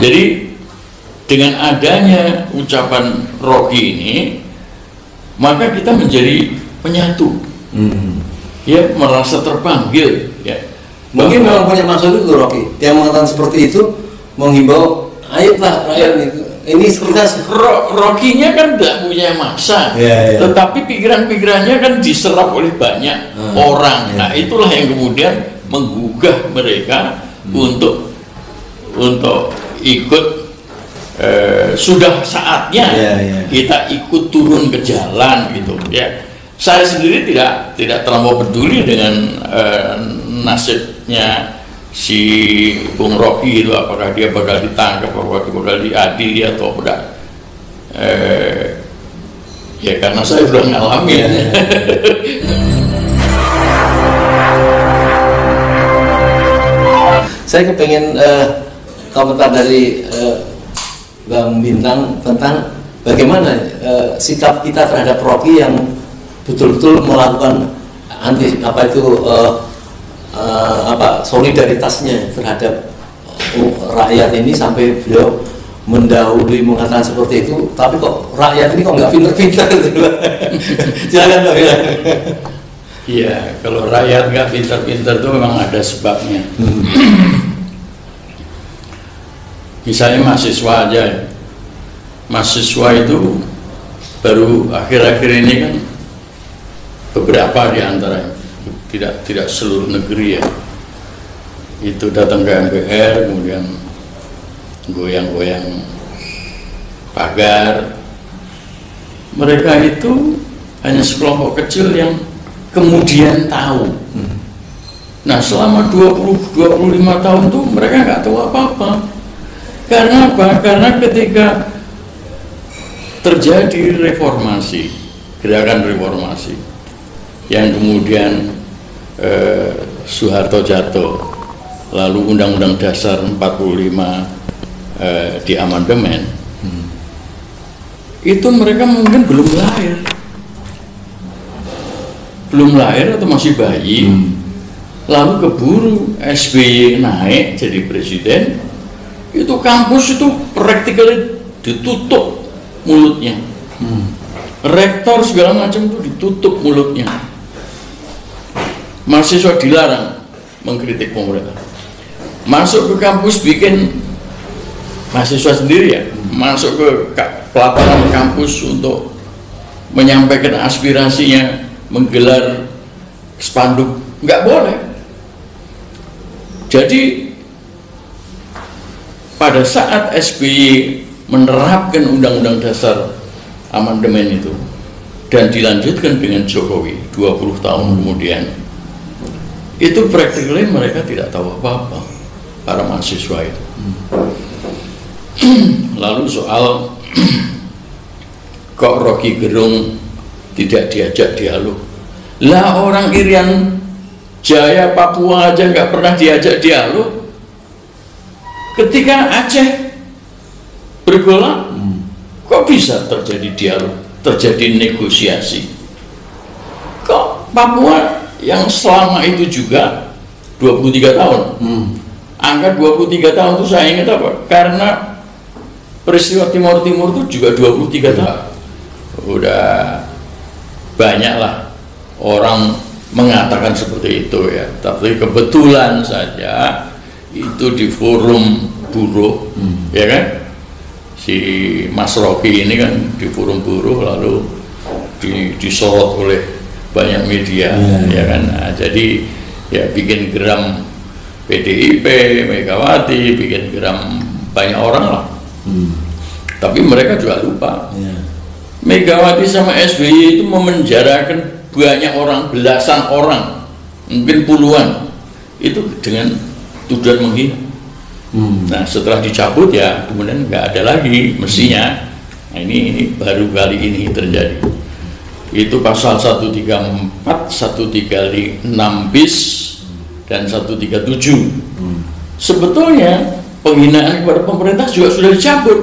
Jadi dengan adanya ucapan Rocky ini, maka kita menjadi penyatu, ya, merasa terpanggil, ya. Mungkin memang punya maksud itu Rocky, yang mengatakan seperti itu, menghimbau, ayolah rakyat ini kita. Rocky-nya kan tidak punya masa, tetapi pikiran-pikirannya kan diserap oleh banyak orang. Nah, itulah yang kemudian menggugah mereka untuk ikut. Sudah saatnya kita ikut turun ke jalan gitu, ya. Saya sendiri tidak terlalu peduli dengan nasibnya si Bung Rocky itu, apakah dia bakal ditangkap, apakah dia bakal diadili atau tidak. Ya karena saya sudah ngalamin. Saya kepengen komentar dari Bang Bintang tentang bagaimana sikap kita terhadap Rocky yang betul-betul melakukan solidaritasnya terhadap rakyat ini, sampai beliau mendahului mengatakan seperti itu. Tapi kok rakyat ini kok nggak pinter-pinter gitu. Silakan Bang. Iya, kalau rakyat nggak pinter-pinter itu memang ada sebabnya. Misalnya mahasiswa aja, mahasiswa itu baru akhir-akhir ini kan beberapa di antara, tidak seluruh negeri ya, itu datang ke MPR, kemudian goyang-goyang pagar. Mereka itu hanya sekelompok kecil yang kemudian tahu. Nah, selama 20-25 tahun tuh mereka nggak tahu apa-apa. Karena apa? Karena ketika terjadi reformasi, gerakan reformasi, yang kemudian Soeharto jatuh, lalu Undang-Undang Dasar 45 di amandemen, itu mereka mungkin belum lahir atau masih bayi, lalu keburu SBY naik jadi presiden. Itu kampus itu practically ditutup mulutnya, rektor segala macam itu ditutup mulutnya, mahasiswa dilarang mengkritik pemerintah, masuk ke kampus bikin mahasiswa sendiri ya, masuk ke pelataran kampus untuk menyampaikan aspirasinya, menggelar spanduk, nggak boleh. Jadi pada saat SBY menerapkan Undang-Undang Dasar amandemen itu dan dilanjutkan dengan Jokowi 20 tahun kemudian, itu practically mereka tidak tahu apa-apa, para mahasiswa itu. Lalu soal kok Rocky Gerung tidak diajak dialog, lah orang Irian Jaya Papua aja nggak pernah diajak dialog. Ketika Aceh bergolak, kok bisa terjadi dialog, terjadi negosiasi? Kok Papua yang selama itu juga 23 tahun, angka 23 tahun itu saya ingat apa? Karena peristiwa Timur Timur itu juga 23 tahun. Udah banyaklah orang mengatakan seperti itu ya, tapi kebetulan saja itu di forum buruh, ya kan, si Mas Rocky ini kan di forum buruh, lalu disorot oleh banyak media, ya kan. Nah, jadi ya bikin geram PDIP, Megawati, bikin geram banyak orang lah. Tapi mereka juga lupa, Megawati sama SBY itu memenjarakan banyak orang, belasan orang, mungkin puluhan, itu dengan tujuan menghina. Nah, setelah dicabut ya kemudian nggak ada lagi mestinya. Nah, ini baru kali ini terjadi. Itu pasal 134, 136 bis dan 137. Sebetulnya penghinaan kepada pemerintah juga sudah dicabut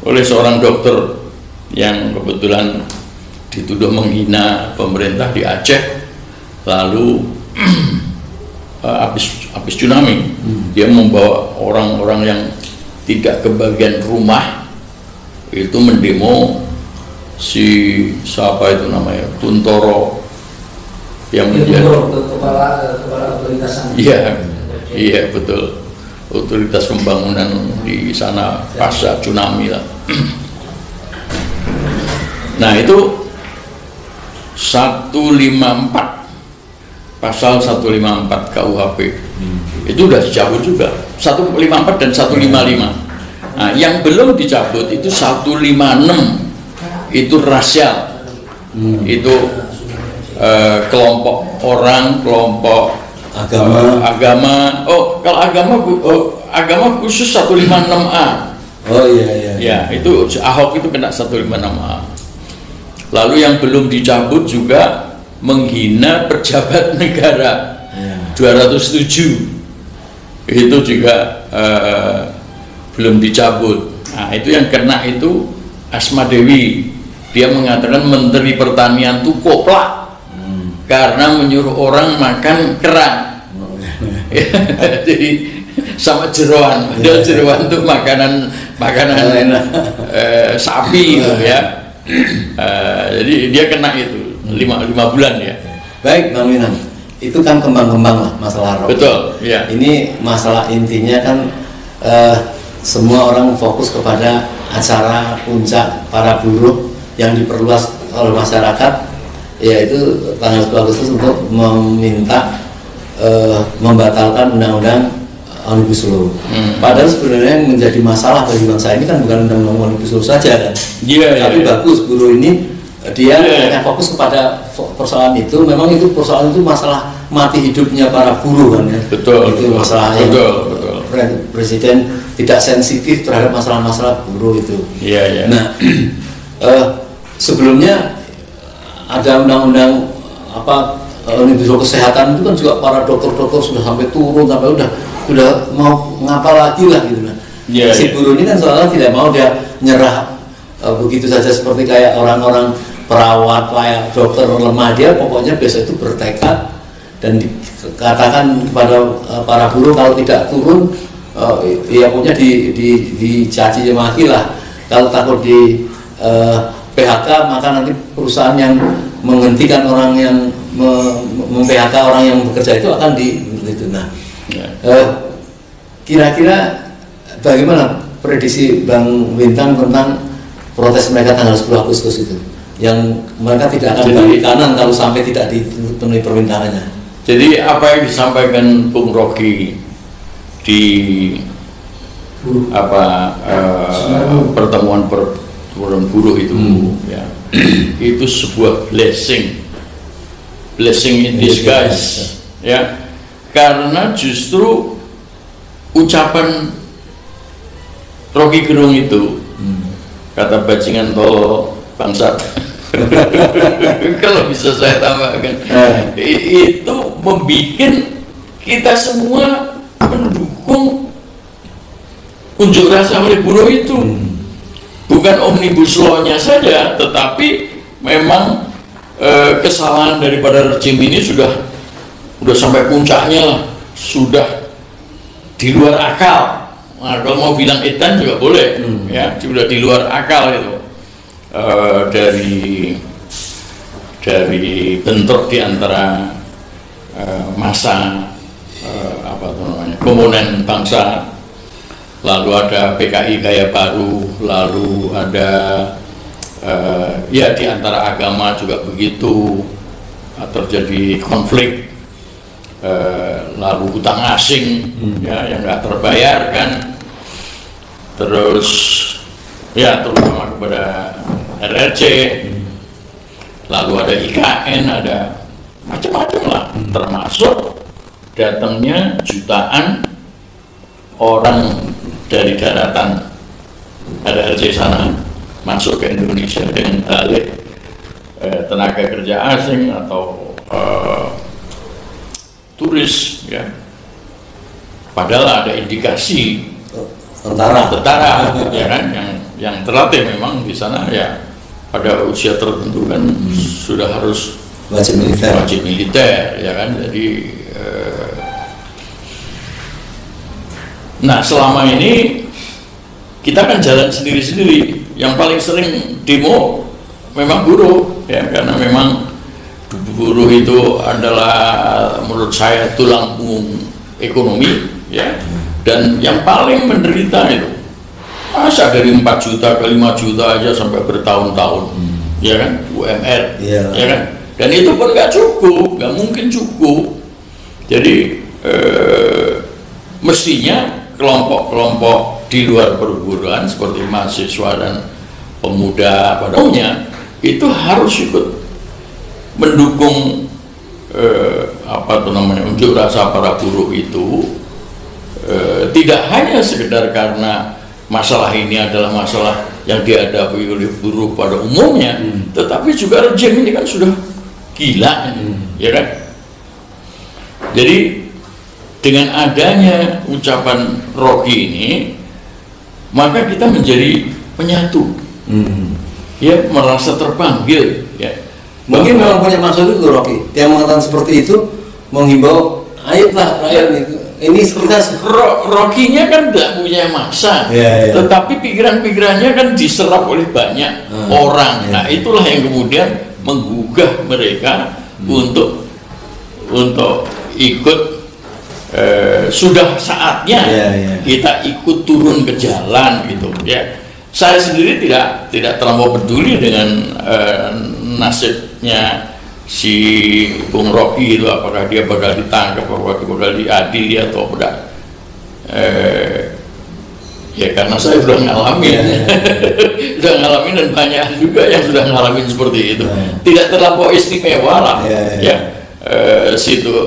oleh seorang dokter yang kebetulan dituduh menghina pemerintah di Aceh, lalu habis tsunami. Dia membawa orang-orang yang tidak kebagian rumah itu mendemo si siapa itu namanya Kuntoro yang menjadi kepala otoritasan. Iya betul, otoritas pembangunan di sana pasca tsunami lah. Nah itu 154 pasal 154 KUHP itu udah dicabut juga, 154 dan 155. Nah, yang belum dicabut itu 156, itu rasial, itu kelompok orang, kelompok agama. Oh, kalau agama khusus 156A. Oh iya. Ya, itu Ahok itu kena 156A. Lalu yang belum dicabut juga menghina pejabat negara, 207 itu juga belum dicabut. Nah itu yang kena itu Asma Dewi, dia mengatakan Menteri Pertanian itu koplak karena menyuruh orang makan kerang. Jadi sama jeroan, jeroan itu makanan sapi gitu ya. Jadi dia kena itu 5 bulan ya. Baik Bang Winan, itu kan kembang-kembang lah masalah rokok. Betul, ya. Ini masalah intinya kan semua orang fokus kepada acara puncak para buruh yang diperluas oleh masyarakat, yaitu tanggal 10 Agustus untuk meminta membatalkan undang-undang Omnibus Law. Padahal sebenarnya yang menjadi masalah bagi bangsa ini kan bukan undang-undang Omnibus Law saja kan. Tapi bagus buruh ini dia hanya fokus kepada persoalan itu. Memang itu persoalan itu masalah mati hidupnya para buruh kan ya. Betul. Itu masalah yang Presiden tidak sensitif terhadap masalah-masalah buruh itu. Nah, sebelumnya ada undang-undang Omnibus Law kesehatan itu kan juga para dokter-dokter sudah sampai turun sampai udah mau ngapa lagi lah gitu lah. Si buruh ini kan soalnya tidak mau dia nyerah begitu saja seperti kayak orang-orang perawat, kayak dokter lemah, dia pokoknya besok itu bertekad dan dikatakan kepada para buruh kalau tidak turun ya punya dicaci maki lah. Kalau takut di PHK maka nanti perusahaan yang menghentikan orang yang mem-PHK orang yang bekerja itu akan itu. Nah, kira-kira bagaimana prediksi Bang Bintang tentang protes mereka tanggal 10 Agustus itu, yang mereka tidak akan balik kanan kalau sampai tidak dipenuhi permintaannya? Jadi apa yang disampaikan Bung Rocky di pertemuan buruh itu ya, itu sebuah blessing in disguise ya, karena justru ucapan Rocky Gerung itu kata bajingan tol bangsat kalau bisa saya tambahkan itu membuat kita semua mendukung unjuk rasa oleh buruh itu. Bukan Omnibus Law-nya saja, tetapi memang kesalahan daripada rejim ini sudah sampai puncaknya lah, sudah di luar akal. Nah, kalau mau bilang edan juga boleh, ya, sudah di luar akal itu. Dari bentrok di antara massa komponen bangsa, lalu ada PKI gaya baru, lalu ada ya di antara agama juga begitu, terjadi konflik, lalu utang asing ya yang nggak terbayarkan, terus ya terutama kepada RRC, lalu ada IKN, ada macam-macam lah, termasuk datangnya jutaan orang dari daratan RRC sana masuk ke Indonesia dengan dalih tenaga kerja asing atau turis ya, padahal ada indikasi tentara ya kan yang terlatih memang di sana ya, pada usia tertentu kan sudah harus wajib militer ya kan. Jadi Nah, selama ini kita kan jalan sendiri-sendiri. Yang paling sering demo memang buruh, ya, karena memang buruh itu adalah menurut saya tulang punggung ekonomi, ya, dan yang paling menderita itu. Masa dari 4 juta ke 5 juta aja sampai bertahun-tahun, ya kan, UMR, ya kan, dan itu pun nggak cukup, nggak mungkin cukup. Jadi mestinya kelompok-kelompok di luar perguruan seperti mahasiswa dan pemuda pada umumnya itu harus ikut mendukung unjuk rasa para buruh itu, tidak hanya sekedar karena masalah ini adalah masalah yang dihadapi oleh buruh pada umumnya, tetapi juga rejim ini kan sudah gila, ya kan? Jadi dengan adanya ucapan Rocky ini, maka kita menjadi penyatu, ya, merasa terpanggil, ya. Mungkin memang punya maksud itu Rocky, yang mengatakan seperti itu, menghimbau, ayolah rakyat ini kita Rocky-nya kan tidak punya masa, tetapi pikiran-pikirannya kan diserap oleh banyak orang. Nah, itulah yang kemudian menggugah mereka untuk ikut. Sudah saatnya kita ikut turun ke jalan, gitu, ya. Saya sendiri tidak terlalu peduli dengan nasibnya si Bung Rocky itu, apakah dia bakal ditangkap, apakah dia bakal diadili atau tidak, ya karena saya sudah ngalamin, sudah ngalamin, dan banyak juga yang sudah ngalamin seperti itu. Tidak terlalu istimewa lah, ya,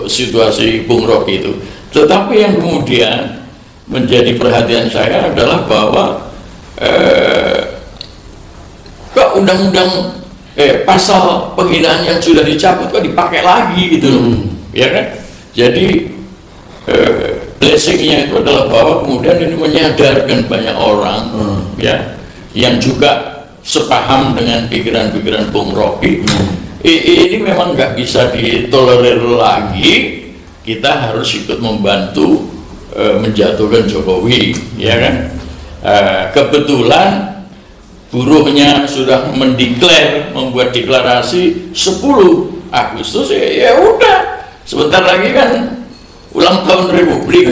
situasi Bung Rocky itu. Tetapi yang kemudian menjadi perhatian saya adalah bahwa kok undang-undang pasal penghinaan yang sudah dicabut kok dipakai lagi, gitu loh, ya kan? Jadi blessingnya itu adalah bahwa kemudian ini menyadarkan banyak orang, ya, yang juga sepaham dengan pikiran-pikiran Bung Rocky. Ini memang nggak bisa ditolerir lagi. Kita harus ikut membantu menjatuhkan Jokowi, ya kan? Kebetulan buruhnya sudah membuat deklarasi 10 Agustus, ya udah, sebentar lagi kan ulang tahun Republik,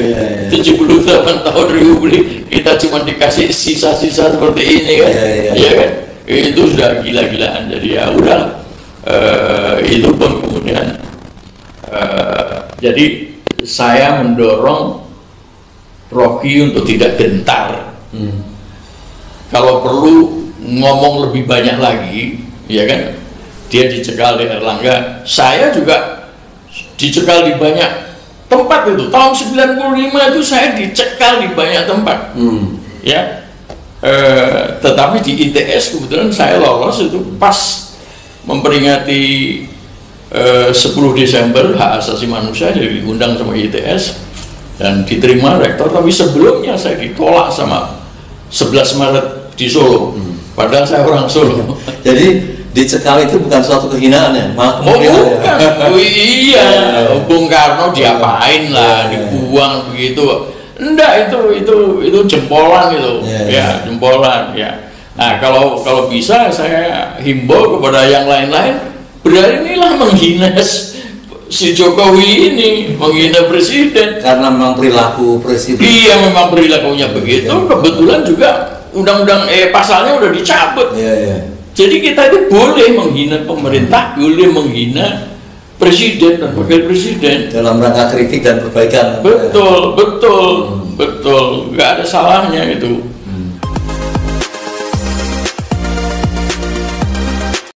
78 tahun Republik, kita cuma dikasih sisa-sisa seperti ini kan, ya kan? Itu sudah gila-gilaan. Jadi ya udah, itu pun kemudian jadi saya mendorong Rocky untuk tidak gentar. Kalau perlu ngomong lebih banyak lagi, ya kan? Dia dicekal di Erlangga, saya juga dicekal di banyak tempat itu. Tahun 95 itu saya dicekal di banyak tempat, ya. Tetapi di ITS kebetulan saya lolos itu pas memperingati 10 Desember hak asasi manusia, jadi diundang sama ITS dan diterima rektor. Tapi sebelumnya saya ditolak sama 11 Maret di Solo, padahal saya orang Solo. Jadi dicekal itu bukan suatu kehinaan ya? Bukan. Iya, Bung Karno diapain lah, dibuang begitu. Enggak, itu jempolan itu, ya, jempolan, ya. Nah, kalau bisa saya himbau kepada yang lain-lain, beranilah menghina si Jokowi ini, menghina presiden. Karena memang perilaku presiden. Iya, memang perilakunya begitu. Kebetulan juga undang-undang pasalnya udah dicabut. Jadi kita itu boleh menghina pemerintah, boleh menghina presiden dan wakil presiden dalam rangka kritik dan perbaikan. Betul, nggak ada salahnya itu.